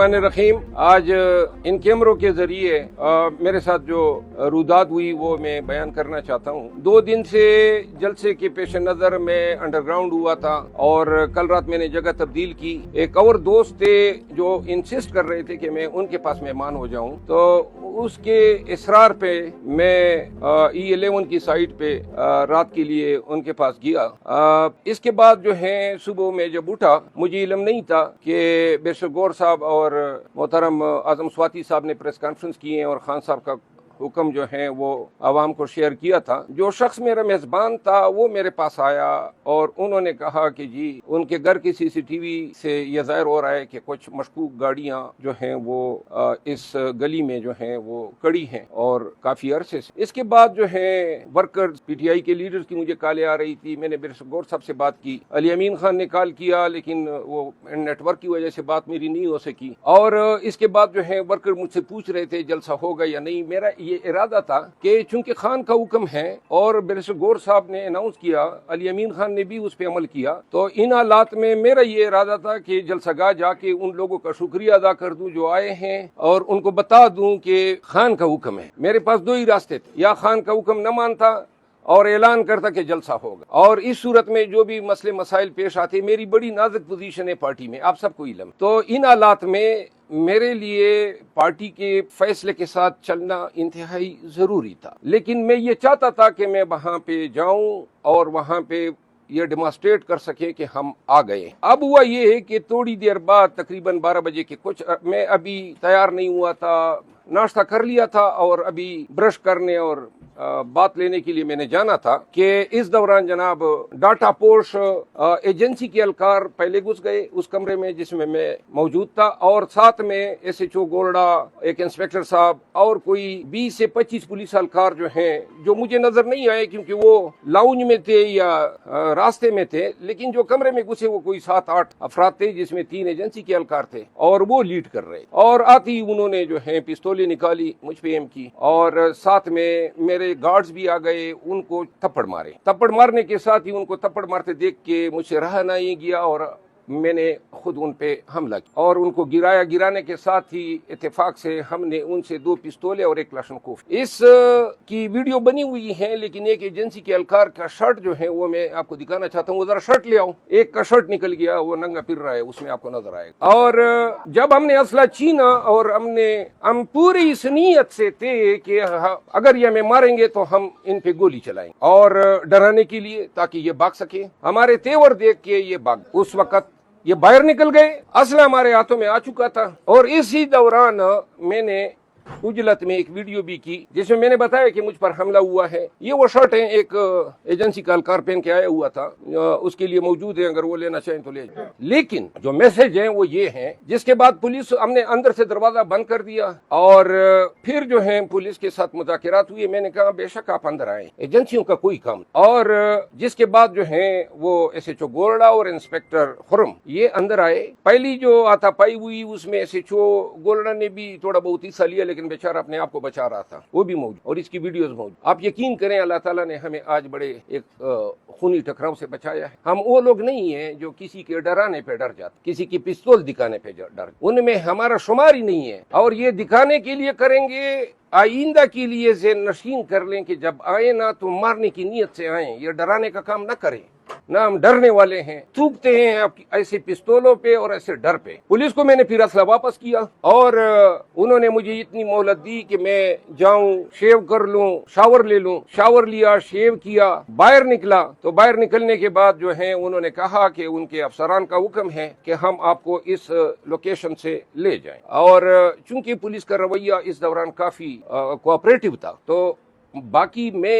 बिस्मिल्लाहिर्रहमानिर्रहीम। आज इन कैमरों के जरिए मेरे साथ जो रुदात हुई वो मैं बयान करना चाहता हूँ। 2 दिन से जलसे के पेश नजर मैं अंडरग्राउंड हुआ था और कल रात मैंने जगह तब्दील की। एक और दोस्त थे जो इंसिस्ट कर रहे थे कि मैं उनके पास मेहमान हो जाऊं, तो उसके इसरार पे मैं E11 की साइट पे रात के लिए उनके पास गया। इसके बाद जो है सुबह में जब उठा, मुझे इल्म नहीं था कि बेशर गौर साहब और मोहतरम आजम स्वाति साहब ने प्रेस कॉन्फ्रेंस की है और खान साहब का हुक्म जो है वो आवाम को शेयर किया था। जो शख्स मेरा मेजबान था वो मेरे पास आया और उन्होंने कहा कि जी उनके घर की CCTV से ये जाहिर हो रहा है कि कुछ मशकूक गाड़ियां जो हैं वो इस गली में जो हैं वो खड़ी हैं और काफी अरसे से। इसके बाद जो है वर्कर्स PTI के लीडर्स की मुझे कॉलें आ रही थी। मैंने बिरस गौर साहब से बात की, अली अमीन खान ने कॉल किया, लेकिन वो नेटवर्क की वजह से बात मेरी नहीं हो सकी। और इसके बाद जो है वर्कर मुझसे पूछ रहे थे जलसा होगा या नहीं। मेरा ये इरादा था कि चूंकि खान का हुक्म है और बैरिस्टर गौर साहब ने अनाउंस किया, अली अमीन खान ने भी उस पर अमल किया, तो इन हालात में मेरा ये इरादा था कि जलसागाह जाके उन लोगों का शुक्रिया अदा कर दूं जो आए हैं और उनको बता दूं कि खान का हुक्म है। मेरे पास 2 ही रास्ते थे, या खान का हुक्म न मानता और ऐलान करता कि जलसा होगा, और इस सूरत में जो भी मसले मसाइल पेश आते, मेरी बड़ी नाजुक पोजीशन है पार्टी में, आप सबको इल्म। तो इन हालात में मेरे लिए पार्टी के फैसले के साथ चलना इंतहाई जरूरी था, लेकिन मैं ये चाहता था कि मैं वहां पे जाऊं और वहां पे ये डेमोन्स्ट्रेट कर सके कि हम आ गए। अब हुआ ये है कि थोड़ी देर बाद तकरीबन 12 बजे के कुछ, मैं अभी तैयार नहीं हुआ था, नाश्ता कर लिया था और अभी ब्रश करने और बात लेने के लिए मैंने जाना था कि इस दौरान जनाब डाटा पोर्श एजेंसी के अलकार पहले घुस गए उस कमरे में जिसमें मैं मौजूद था, और साथ में SHO गोल्डा, एक इंस्पेक्टर साहब और कोई 20 से 25 पुलिस अलकार जो हैं, जो मुझे नजर नहीं आए क्योंकि वो लाउंज में थे या रास्ते में थे, लेकिन जो कमरे में घुसे वो कोई 7-8 अफराद थे जिसमें 3 एजेंसी के अलकार थे और वो लीड कर रहे। और आती उन्होंने जो है पिस्तौलें निकाली, मुझ पे एम की, और साथ में मेरे गार्ड्स भी आ गए, उनको थप्पड़ मारे। थप्पड़ मारने के साथ ही उनको थप्पड़ मारते देख के मुझसे रहा नहीं गया और मैंने खुद उन पे हमला किया और उनको गिराया। गिराने के साथ ही इत्तेफाक से हमने उनसे 2 पिस्तौलें और 1 क्लाशनकोफ इस की वीडियो बनी हुई है, लेकिन एक एजेंसी के अलकार का शर्ट जो है वो मैं आपको दिखाना चाहता हूँ। वो जरा शर्ट ले आओ। एक का शर्ट निकल गया, वो नंगा फिर रहा है, उसमें आपको नजर आएगा। और जब हमने असला छीना और हम पूरी इस नीयत से थे कि अगर ये हमें मारेंगे तो हम इन पे गोली चलाएंगे और डराने के लिए, ताकि ये भाग सके। हमारे तेवर देख के ये भाग, उस वक्त ये बाहर निकल गए, असला हमारे हाथों में आ चुका था। और इसी दौरान मैंने उजलत में एक वीडियो भी की जिसमें मैंने बताया कि मुझ पर हमला हुआ है। ये वो शर्ट है, एक एजेंसी का अलकार पहन के आया हुआ था, उसके लिए मौजूद है, अगर वो लेना चाहें तो ले जाए। लेकिन जो मैसेज है वो ये है, जिसके बाद पुलिस, हमने अंदर से दरवाजा बंद कर दिया और फिर जो है पुलिस के साथ मुज़ाकरात हुए। मैंने कहा बेशक आप अंदर आए, एजेंसियों का कोई काम। और जिसके बाद जो है वो SHO गोरडा और इंस्पेक्टर खुरम ये अंदर आए। पहली जो हाथापाई हुई उसमें SHO गोरडा ने भी थोड़ा बहुत हिस्सा लिया, लेकिन बेचारा अपने आप को बचा रहा था, वो भी मौजूद और इसकी वीडियोस मौजूद। आप यकीन करें अल्लाह ताला ने हमें आज बड़े एक खूनी टकराव से बचाया है। हम वो लोग नहीं हैं जो किसी के डराने पे डर जाते, किसी की पिस्तौल दिखाने पे डर, उनमें हमारा शुमार ही नहीं है। और ये दिखाने के लिए करेंगे, आइंदा के लिए से नशीन कर लें कि जब आए ना तो मारने की नीयत से आए, ये डराने का काम ना करें ना। हम डरने वाले हैं, थूकते हैं आपकी ऐसे पिस्तौलों पे और ऐसे डर पे। पुलिस को मैंने फिर असला वापस किया और उन्होंने मुझे इतनी मोहलत दी कि मैं जाऊं, शेव कर लूं, शावर ले लूं। शावर लिया, शेव किया, बाहर निकला। तो बाहर निकलने के बाद जो है उन्होंने कहा कि उनके अफसरान का हुक्म है कि हम आपको इस लोकेशन से ले जाएं। और चूंकि पुलिस का रवैया इस दौरान काफी कोऑपरेटिव था, तो बाकी मैं